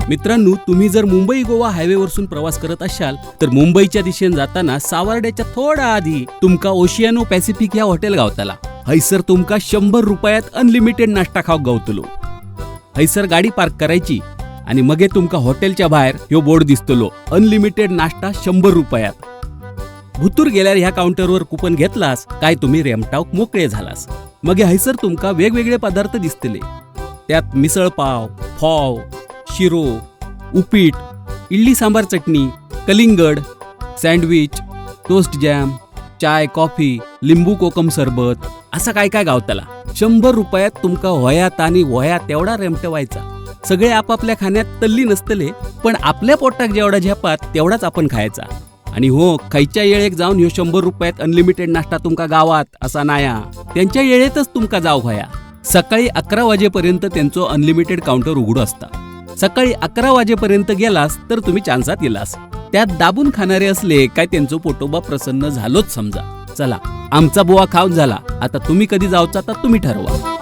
मित्रांनो, तुम्ही जर मुंबई गोवा हायवे वरसून प्रवास करत असाल तर मुंबईच्या दिशेने जाताना सावर्ड्याच्या थोडा आधी तुमका ओशियानो पॅसिफिक या हॉटेल गावताला. हैसर तुमका 100 रुपयात अनलिमिटेड नाश्ता खाऊक गावतलो. हैसर गाडी पार्क करायची आणि मगे तुमका हॉटेलच्या बाहेर ह्यो बोर्ड दिसतलो, अनलिमिटेड नाश्ता 100 रुपयात. भुतूर गेल्यार ह्या काउंटरवर कुपन घेतलास काय तुम्ही रेमटावक मोकळे झालास. मगे हैसर तुमका वेगवेगळे पदार्थ दिसतले. त्यात मिसळ पाव, फोव, शिरो, उपीट, इडली सांबार चटणी, कलिंगड, सँडविच, टोस्ट जॅम, चाय, कॉफी, लिंबू कोकम सरबत असं काय काय गावताला. 100 रुपयात तुमका होयात आणि वया तेवढा रेमटवायचा. सगळे आपापल्या खाण्यात तल्ली नसतले, पण आपल्या पोटाक जेवढा झेपात तेवढाच आपण खायचा. आणि हो, खायच्या येळेक जाऊन ह्यो 100 रुपयात अनलिमिटेड नाश्ता तुमका गावात असा नाया, त्यांच्या येळेतच तुमका जाऊ व्हया. सकाळी 11 वाजेपर्यंत त्यांचं अनलिमिटेड काउंटर उघडं असता. सकाळी 11 वाजेपर्यंत गेलास तर तुम्ही चान्सात येलास. त्यात दाबून खाणारे असले काय त्यांचं पोटोबा प्रसन्न झालोच समजा. चला, आमचा बुवा खाऊन झाला. आता तुम्ही कधी जाऊचा तर तुम्ही ठरवा.